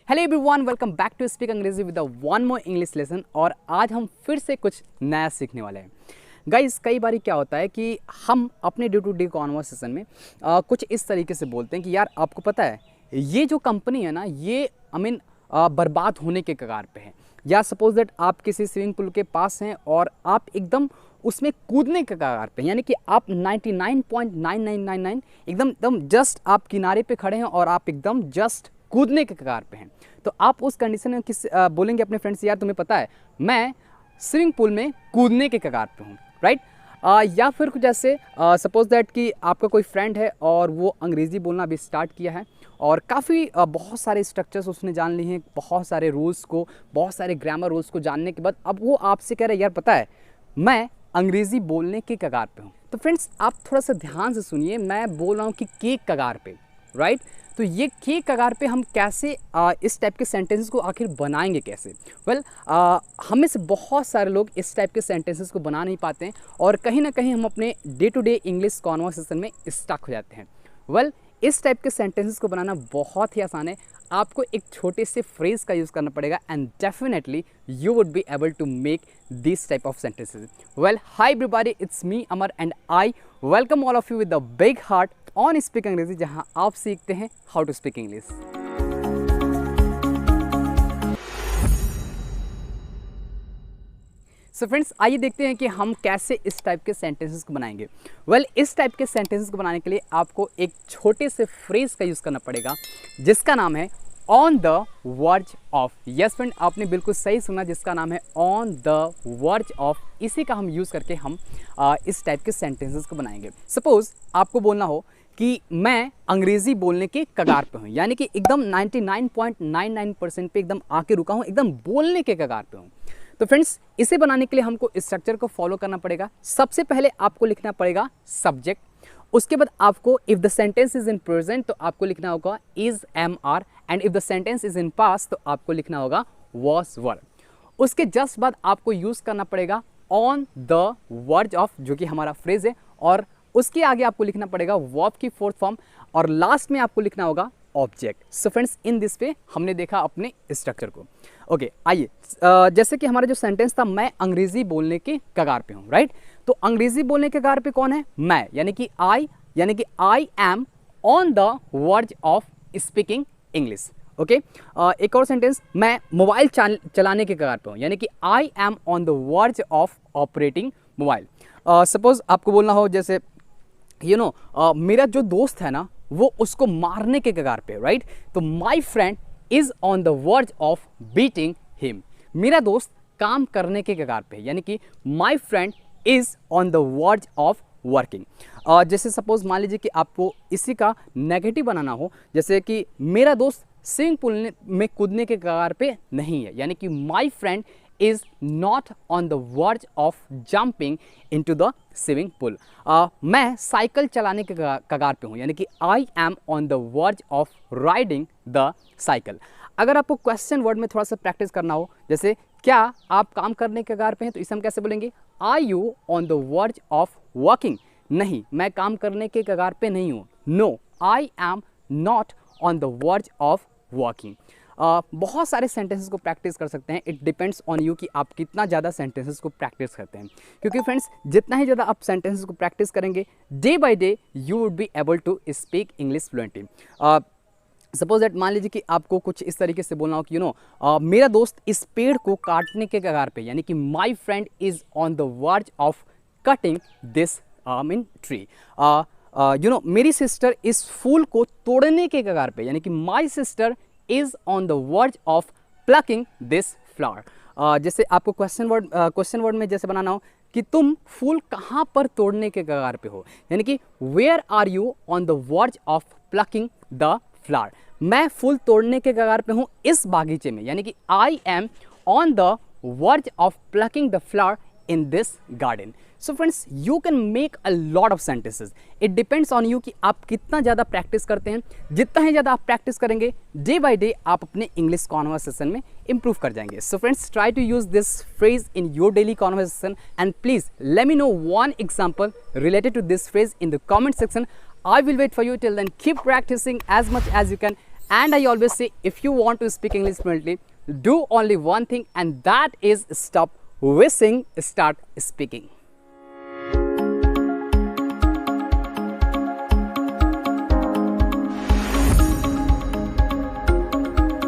Hello everyone, welcome back to speak Angrezi with one more English lesson. और आज हम फिर से कुछ नया सीखने वाले हैं। गाइस, कई बार क्या होता है कि हम अपने डे टू डे कॉन्वर्सेशन में कुछ इस तरीके से बोलते हैं कि यार आपको पता है ये जो कंपनी है ना, ये बर्बाद होने के कगार पे है। या सपोज दैट आप किसी स्विमिंग पूल के पास हैं और आप एकदम उसमें कूदने के कगार पे, यानी कि आप 99.9999 एकदम जस्ट आप किनारे पे खड़े हैं और आप एकदम जस्ट कूदने के कगार पे हैं। तो आप उस कंडीशन में बोलेंगे अपने फ्रेंड्स, यार तुम्हें पता है मैं स्विमिंग पूल में कूदने के कगार पे हूँ, राइट। या फिर कुछ ऐसे सपोज दैट कि आपका कोई फ्रेंड है और वो अंग्रेज़ी बोलना अभी स्टार्ट किया है और काफ़ी बहुत सारे स्ट्रक्चर्स उसने जान लिए हैं, बहुत सारे रूल्स को, बहुत सारे ग्रामर रूल्स को जानने के बाद अब वो आपसे कह रहे हैं यार पता है मैं अंग्रेज़ी बोलने के कगार पे हूँ। तो फ्रेंड्स आप थोड़ा सा ध्यान से सुनिए, मैं बोल रहा हूँ कि के कगार पे, राइट। तो ये के कगार पे हम कैसे इस टाइप के सेंटेंसेस को आखिर बनाएंगे कैसे? हम में से बहुत सारे लोग इस टाइप के सेंटेंसेस को बना नहीं पाते हैं और कहीं ना कहीं हम अपने day to day English conversation में स्टक हो जाते हैं। इस टाइप के सेंटेंसेस को बनाना बहुत ही आसान है। आपको एक छोटे से फ्रेज का यूज़ करना पड़ेगा and definitely you would be able to make this type of sentences. Hi everybody, it's me Amar and I welcome all of you with the big heart on speak Angrezi, जहां आप सीखते हैं how to speak English. So friends, आइए देखते हैं कि हम कैसे इस टाइप के सेंटेंसेस को बनाएंगे। इस टाइप के सेंटेंसेस को बनाने के लिए आपको एक छोटे से फ्रेज का यूज़ करना पड़ेगा जिसका नाम है on the verge of. Yes friend, आपने बिल्कुल सही सुना, जिसका नाम है ऑन द वर्ज ऑफ। इसी का हम यूज़ करके हम इस टाइप के सेंटेंसेस को बनाएंगे। सपोज आपको बोलना हो कि मैं अंग्रेज़ी बोलने के कगार पे हूँ, यानी कि एकदम 99.99% पे एकदम आके रुका हूँ, एकदम बोलने के कगार पे हूँ। तो फ्रेंड्स, इसे बनाने के लिए हमको इस स्ट्रक्चर को फॉलो करना पड़ेगा। सबसे पहले आपको लिखना पड़ेगा सब्जेक्ट, उसके बाद आपको if the sentence is in present तो आपको लिखना होगा is am are, and if the sentence is in past तो आपको लिखना होगा वॉज वर। उसके जस्ट बाद आपको यूज़ करना पड़ेगा ऑन द वर्ज ऑफ, जो कि हमारा फ्रेज है, और उसके आगे आपको लिखना पड़ेगा वर्ब की फोर्थ फॉर्म, और लास्ट में आपको लिखना होगा object. So friends, in this पे हमने देखा अपने स्ट्रक्चर को। ओके, आइए जैसे कि हमारा जो सेंटेंस था मैं अंग्रेज़ी बोलने के कगार पे हूँ, राइट। तो अंग्रेज़ी बोलने के कगार पे कौन है? मैं, यानी कि I am on the verge of speaking English. Okay, एक और सेंटेंस, मैं मोबाइल चलाने के कगार पे हूँ, यानी कि I am on the verge of operating mobile. Suppose आपको बोलना हो जैसे मेरा जो दोस्त है ना वो उसको मारने के कगार पे, राइट। तो my friend is on the verge of beating him. मेरा दोस्त काम करने के कगार पे, यानी कि my friend is on the verge of working. जैसे सपोज मान लीजिए कि आपको इसी का नेगेटिव बनाना हो, जैसे कि मेरा दोस्त स्विमिंग पूल में कूदने के कगार पे नहीं है, यानी कि my friend is not on the verge of jumping into the swimming pool। मैं साइकिल चलाने के कगार पे हूँ, यानी कि I am on the verge of riding the cycle। अगर आपको क्वेश्चन वर्ड में थोड़ा सा प्रैक्टिस करना हो, जैसे क्या आप काम करने के कगार पे हैं, तो इसे हम कैसे बोलेंगे? Are you on the verge of working? नहीं, मैं काम करने के कगार पे नहीं हूँ। No, I am not on the verge of working। बहुत सारे सेंटेंसेस को प्रैक्टिस कर सकते हैं। इट डिपेंड्स ऑन यू कि आप कितना ज़्यादा सेंटेंसेस को प्रैक्टिस करते हैं, क्योंकि फ्रेंड्स जितना ही ज़्यादा आप सेंटेंसेस को प्रैक्टिस करेंगे day by day you would be able to speak English fluently. Suppose that मान लीजिए कि आपको कुछ इस तरीके से बोलना हो कि मेरा दोस्त इस पेड़ को काटने के कगार पे, यानी कि my friend is on the verge of cutting this tree. मेरी सिस्टर इस फूल को तोड़ने के कगार पे, यानी कि my sister is on the verge of plucking this flower। जैसे आपको क्वेश्चन वर्ड में जैसे बनाना हो कि तुम फूल कहाँ पर तोड़ने के कगार पे हो, यानी कि where are you on the verge of plucking the flower। मैं फूल तोड़ने के कगार पे हूँ इस बागीचे में, यानी कि I am on the verge of plucking the flower in this garden। So friends, you can make a lot of sentences. It depends on you कि आप कितना ज़्यादा प्रैक्टिस करते हैं। जितना ही ज़्यादा आप प्रैक्टिस करेंगे डे बाय डे आप अपने इंग्लिश कॉन्वर्सेशन में इंप्रूव कर जाएंगे। So friends, try to use this phrase in your daily conversation and please let me know one example related to this phrase in the comment section. I will wait for you. Till then, keep practicing as much as you can And I always say, if you want to speak English fluently, do only one thing, and that is stop wishing, start speaking.